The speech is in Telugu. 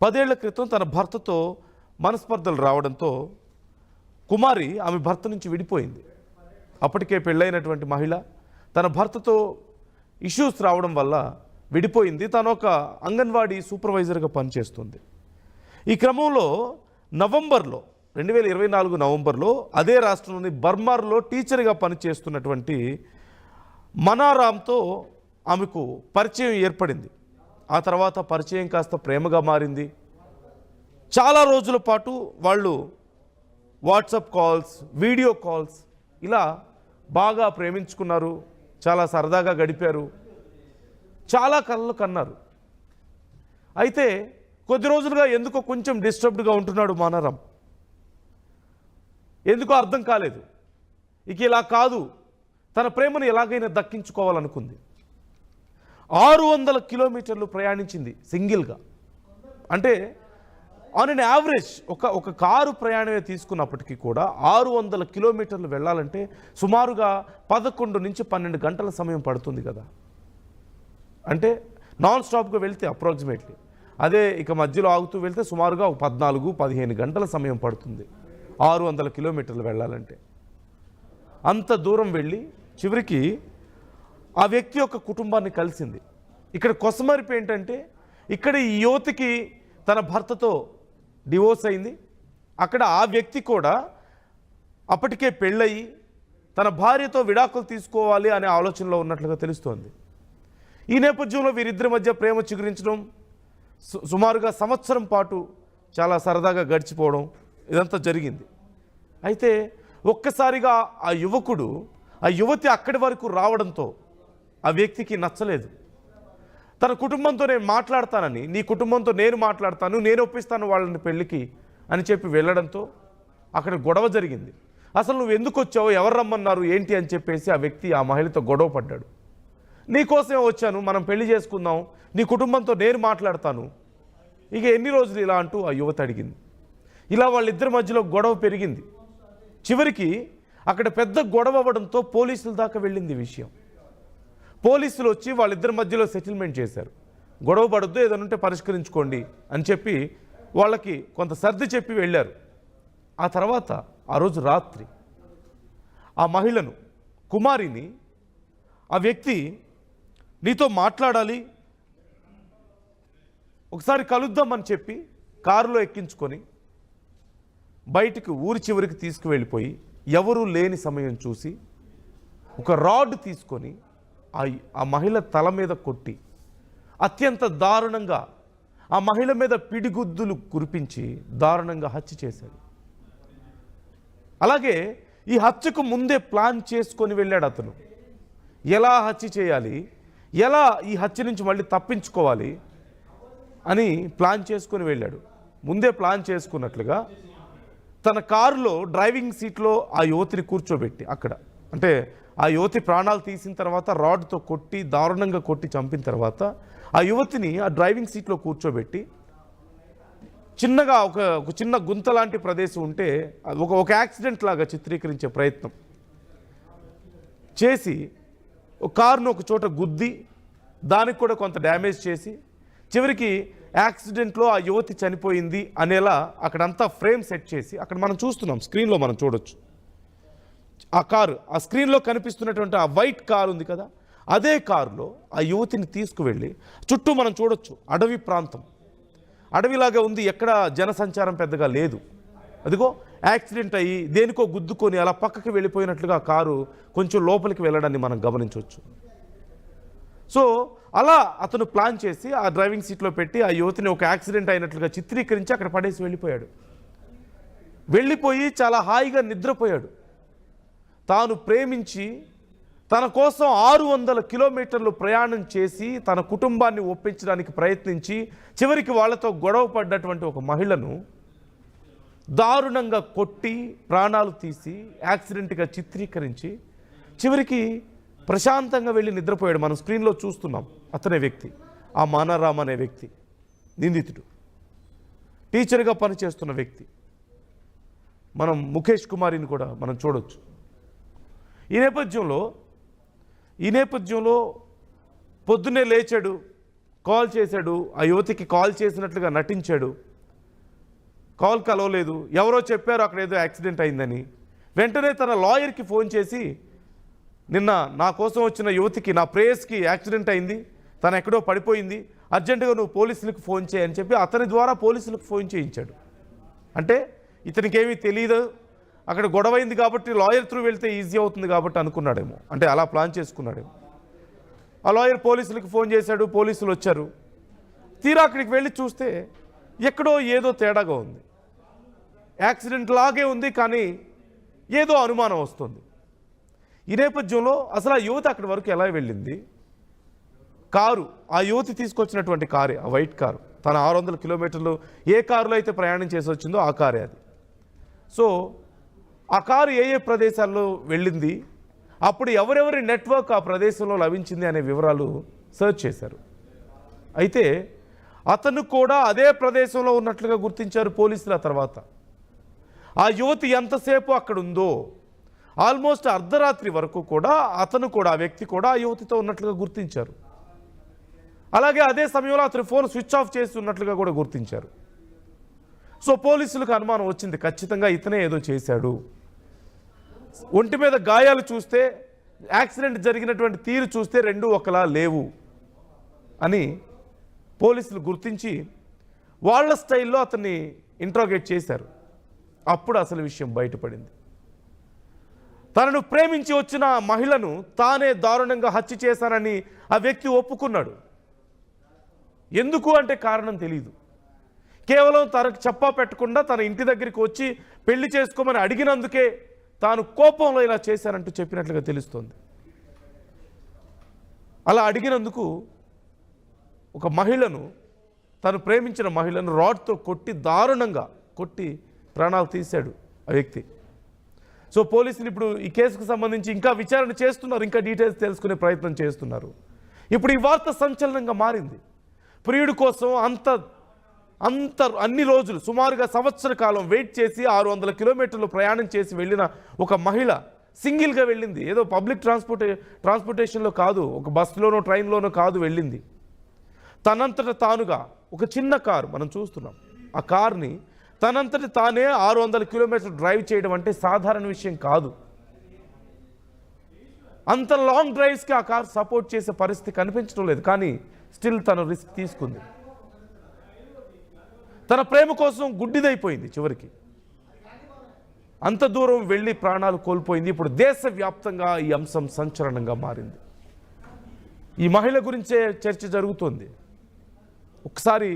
10 ఏళ్ల క్రితం తన భర్తతో మనస్పర్ధలు రావడంతో కుమారి ఆమె భర్త నుంచి విడిపోయింది. అప్పటికే పెళ్ళైనటువంటి మహిళ తన భర్తతో ఇష్యూస్ రావడం వల్ల విడిపోయింది. తను ఒక అంగన్వాడీ సూపర్వైజర్గా పనిచేస్తుంది. ఈ క్రమంలో నవంబర్లో 2024 నవంబర్లో అదే రాష్ట్రంలోని బర్మార్లో టీచర్గా పనిచేస్తున్నటువంటి మనారాంతో ఆమెకు పరిచయం ఏర్పడింది. ఆ తర్వాత పరిచయం కాస్త ప్రేమగా మారింది. చాలా రోజుల పాటు వాళ్ళు వాట్సాప్ కాల్స్, వీడియో కాల్స్ ఇలా బాగా ప్రేమించుకున్నారు. చాలా సరదాగా గడిపారు. చాలా కలలు కన్నారు. అయితే కొద్ది రోజులుగా ఎందుకో కొంచెం డిస్టర్బ్డ్గా ఉంటున్నాడు మనారాం. ఎందుకో అర్థం కాలేదు. ఇక ఇలా కాదు, తన ప్రేమను ఎలాగైనా దక్కించుకోవాలనుకుంది. 600 కిలోమీటర్లు ప్రయాణించింది సింగిల్గా. అంటే ఆన్ అన్ యావరేజ్ ఒక కారు ప్రయాణమే తీసుకున్నప్పటికీ కూడా 600 కిలోమీటర్లు వెళ్ళాలంటే సుమారుగా 11 నుంచి 12 గంటల సమయం పడుతుంది కదా. అంటే నాన్ స్టాప్గా వెళ్తే అప్రాక్సిమేట్లీ, అదే ఇక మధ్యలో ఆగుతూ వెళ్తే సుమారుగా 14-15 గంటల సమయం పడుతుంది 600 కిలోమీటర్లు వెళ్ళాలంటే. అంత దూరం వెళ్ళి చివరికి ఆ వ్యక్తి యొక్క కుటుంబాన్ని కలిసింది. ఇక్కడ కొసమరిపు ఏంటంటే, ఇక్కడ ఈ యువతికి తన భర్తతో డివోర్స్ అయింది. అక్కడ ఆ వ్యక్తి కూడా అప్పటికే పెళ్ళయి తన భార్యతో విడాకులు తీసుకోవాలి అనే ఆలోచనలో ఉన్నట్లుగా తెలుస్తోంది. ఈ నేపథ్యంలో వీరిద్దరి మధ్య ప్రేమ చిగురించడం, సుమారుగా సంవత్సరం పాటు చాలా సరదాగా గడిచిపోవడం ఇదంతా జరిగింది. అయితే ఒక్కసారిగా ఆ యువతి అక్కడి వరకు రావడంతో ఆ వ్యక్తికి నచ్చలేదు. తన కుటుంబంతో నేను మాట్లాడతానని, నీ కుటుంబంతో నేను మాట్లాడతాను, నేను ఒప్పిస్తాను వాళ్ళని పెళ్ళికి అని చెప్పి వెళ్ళడంతో అక్కడ గొడవ జరిగింది. అసలు నువ్వు ఎందుకు వచ్చావు, ఎవరు రమ్మన్నారు ఏంటి అని చెప్పేసి ఆ వ్యక్తి ఆ మహిళతో గొడవ పడ్డాడు. నీకోసమే వచ్చాను, మనం పెళ్లి చేసుకుందాం, నీ కుటుంబంతో నేను మాట్లాడతాను, ఇక ఎన్ని రోజులు ఇలా అంటూ ఆ యువతి అడిగింది. ఇలా వాళ్ళిద్దరి మధ్యలో గొడవ పెరిగింది. చివరికి అక్కడ పెద్ద గొడవ అవ్వడంతో పోలీసుల దాకా వెళ్ళింది విషయం. పోలీసులు వచ్చి వాళ్ళిద్దరి మధ్యలో సెటిల్మెంట్ చేశారు. గొడవ పడద్దు, ఏదైనా పరిష్కరించుకోండి అని చెప్పి వాళ్ళకి కొంత సర్ది చెప్పి వెళ్ళారు. ఆ తర్వాత ఆ రోజు రాత్రి ఆ మహిళను, కుమారిని, ఆ వ్యక్తి నీతో మాట్లాడాలి, ఒకసారి కలుద్దామని చెప్పి కారులో ఎక్కించుకొని బయటికి ఊరి చివరికి తీసుకువెళ్ళిపోయి ఎవరూ లేని సమయం చూసి ఒక రాడ్ తీసుకొని ఆ మహిళ తల మీద కొట్టి అత్యంత దారుణంగా ఆ మహిళ మీద పిడిగుద్దులు కురిపించి దారుణంగా హత్య చేశాడు. అలాగే ఈ హత్యకు ముందే ప్లాన్ చేసుకొని వెళ్ళాడు అతను. ఎలా హత్య చేయాలి, ఎలా ఈ హత్య నుంచి మళ్ళీ తప్పించుకోవాలి అని ప్లాన్ చేసుకొని వెళ్ళాడు. ముందే ప్లాన్ చేసుకున్నట్లుగా తన కారులో డ్రైవింగ్ సీట్లో ఆ యువతిని కూర్చోబెట్టి, అక్కడ అంటే ఆ యువతి ప్రాణాలు తీసిన తర్వాత రాడ్తో కొట్టి దారుణంగా కొట్టి చంపిన తర్వాత ఆ యువతిని ఆ డ్రైవింగ్ సీట్లో కూర్చోబెట్టి చిన్నగా ఒక చిన్న గుంత లాంటి ప్రదేశం ఉంటే ఒక యాక్సిడెంట్ లాగా చిత్రీకరించే ప్రయత్నం చేసి కారును ఒక చోట గుద్ది దానికి కూడా కొంత డ్యామేజ్ చేసి చివరికి యాక్సిడెంట్లో ఆ యువతి చనిపోయింది అనేలా అక్కడంతా ఫ్రేమ్ సెట్ చేసి, అక్కడ మనం చూస్తున్నాం, స్క్రీన్లో మనం చూడొచ్చు ఆ కారు, ఆ స్క్రీన్లో కనిపిస్తున్నటువంటి ఆ వైట్ కారు ఉంది కదా, అదే కారులో ఆ యువతిని తీసుకువెళ్ళి చుట్టూ మనం చూడొచ్చు అడవి ప్రాంతం, అడవిలాగా ఉంది, ఎక్కడ జనసంచారం పెద్దగా లేదు. అదిగో యాక్సిడెంట్ అయ్యి దేనికో గుద్దుకొని అలా పక్కకి వెళ్ళిపోయినట్లుగా కారు కొంచెం లోపలికి వెళ్ళడాన్ని మనం గమనించవచ్చు. సో అలా అతను ప్లాన్ చేసి ఆ డ్రైవింగ్ సీట్లో పెట్టి ఆ యువతిని ఒక యాక్సిడెంట్ అయినట్లుగా చిత్రీకరించి అక్కడ పడేసి వెళ్ళిపోయాడు. వెళ్ళిపోయి చాలా హాయిగా నిద్రపోయాడు. తాను ప్రేమించి తన కోసం 600 కిలోమీటర్లు ప్రయాణం చేసి తన కుటుంబాన్ని ఒప్పించడానికి ప్రయత్నించి చివరికి వాళ్ళతో గొడవ పడ్డటువంటి ఒక మహిళను దారుణంగా కొట్టి ప్రాణాలు తీసి యాక్సిడెంట్గా చిత్రీకరించి చివరికి ప్రశాంతంగా వెళ్ళి నిద్రపోయాడు. మనం స్క్రీన్లో చూస్తున్నాం అతనే వ్యక్తి, ఆ మనారాం అనే వ్యక్తి నిందితుడు, టీచర్గా పనిచేస్తున్న వ్యక్తి. మనం ముఖేష్ కుమారిని కూడా మనం చూడొచ్చు. ఈ నేపథ్యంలో పొద్దున్నే లేచాడు, కాల్ చేశాడు, ఆ యువతికి కాల్ చేసినట్లుగా నటించాడు. కాల్ కలవలేదు, ఎవరో చెప్పారు అక్కడ ఏదో యాక్సిడెంట్ అయిందని. వెంటనే తన లాయర్కి ఫోన్ చేసి, నిన్న నా కోసం వచ్చిన యువతికి, నా ప్రేయస్కి యాక్సిడెంట్ అయింది, తను ఎక్కడో పడిపోయింది, అర్జెంటుగా నువ్వు పోలీసులకు ఫోన్ చేయని చెప్పి అతని ద్వారా పోలీసులకు ఫోన్ చేయించాడు. అంటే ఇతనికి ఏమీ తెలియదు, అక్కడ గొడవైంది కాబట్టి లాయర్ త్రూ వెళ్తే ఈజీ అవుతుంది కాబట్టి అనుకున్నాడేమో, అంటే అలా ప్లాన్ చేసుకున్నాడేమో. ఆ లాయర్ పోలీసులకు ఫోన్ చేశాడు, పోలీసులు వచ్చారు. తీరా అక్కడికి వెళ్ళి చూస్తే ఎక్కడో ఏదో తేడాగా ఉంది, యాక్సిడెంట్ లాగే ఉంది, కానీ ఏదో అనుమానం వస్తుంది. ఈ నేపథ్యంలో అసలు ఆ యువతి అక్కడి వరకు ఎలా వెళ్ళింది? కారు, ఆ యువతి తీసుకొచ్చినటువంటి కారే, ఆ వైట్ కారు, తన 600 కిలోమీటర్లు ఏ కారులో అయితే ప్రయాణం చేసి వచ్చిందో ఆ కారే అది. సో ఆ కారు ఏ ఏ ప్రదేశాల్లో వెళ్ళింది, అప్పుడు ఎవరెవరి నెట్వర్క్ ఆ ప్రదేశంలో లభించింది అనే వివరాలు సర్చ్ చేశారు. అయితే అతను కూడా అదే ప్రదేశంలో ఉన్నట్లుగా గుర్తించారు పోలీసులు. ఆ తర్వాత ఆ యువతి ఎంతసేపు అక్కడ ఉందో, ఆల్మోస్ట్ అర్ధరాత్రి వరకు కూడా అతను కూడా, ఆ వ్యక్తి కూడా ఆ యువతితో ఉన్నట్లుగా గుర్తించారు. అలాగే అదే సమయంలో అతని ఫోన్ స్విచ్ ఆఫ్ చేసి ఉన్నట్లుగా కూడా గుర్తించారు. సో పోలీసులకు అనుమానం వచ్చింది, ఖచ్చితంగా ఇతనే ఏదో చేశాడు. ఒంటి మీద గాయాలు చూస్తే, యాక్సిడెంట్ జరిగినటువంటి తీరు చూస్తే రెండూ ఒకలా లేవు అని పోలీసులు గుర్తించి వాళ్ళ స్టైల్లో అతన్ని ఇంట్రాగేట్ చేశారు. అప్పుడు అసలు విషయం బయటపడింది. తనను ప్రేమించి వచ్చిన మహిళను తానే దారుణంగా హత్య చేశానని ఆ వ్యక్తి ఒప్పుకున్నాడు. ఎందుకు అంటే కారణం తెలియదు. కేవలం తనకు చెప్పా పెట్టకుండా తన ఇంటి దగ్గరికి వచ్చి పెళ్లి చేసుకోమని అడిగినందుకే తాను కోపంలో ఇలా చేశానంటూ చెప్పినట్లుగా తెలుస్తోంది. అలా అడిగినందుకు ఒక మహిళను, తను ప్రేమించిన మహిళను రాడ్తో కొట్టి, దారుణంగా కొట్టి ప్రాణాలు తీశాడు ఆ వ్యక్తి. సో పోలీసులు ఇప్పుడు ఈ కేసుకు సంబంధించి ఇంకా విచారణ చేస్తున్నారు, ఇంకా డీటెయిల్స్ తెలుసుకునే ప్రయత్నం చేస్తున్నారు. ఇప్పుడు ఈ వార్త సంచలనంగా మారింది. ప్రియుడి కోసం అన్ని రోజులు, సుమారుగా సంవత్సర కాలం వెయిట్ చేసి 600 కిలోమీటర్లు ప్రయాణం చేసి వెళ్ళిన ఒక మహిళ సింగిల్గా వెళ్ళింది. ఏదో పబ్లిక్ ట్రాన్స్పోర్టేషన్లో కాదు, ఒక బస్సులోనో ట్రైన్లోనో కాదు వెళ్ళింది. తనంతట తానుగా ఒక చిన్న కారు మనం చూస్తున్నాం, ఆ కార్ని తనంతట తానే 600 కిలోమీటర్లు డ్రైవ్ చేయడం అంటే సాధారణ విషయం కాదు. అంత లాంగ్ డ్రైవ్స్కి ఆ కార్ సపోర్ట్ చేసే పరిస్థితి కనిపించడం లేదు, కానీ స్టిల్ తను రిస్క్ తీసుకుంది. తన ప్రేమ కోసం గుడ్డిదైపోయింది చివరికి. అంత దూరం వెళ్ళి ప్రాణాలు కోల్పోయింది. ఇప్పుడు దేశవ్యాప్తంగా ఈ అంశం సంచలనంగా మారింది. ఈ మహిళ గురించే చర్చ జరుగుతోంది. ఒకసారి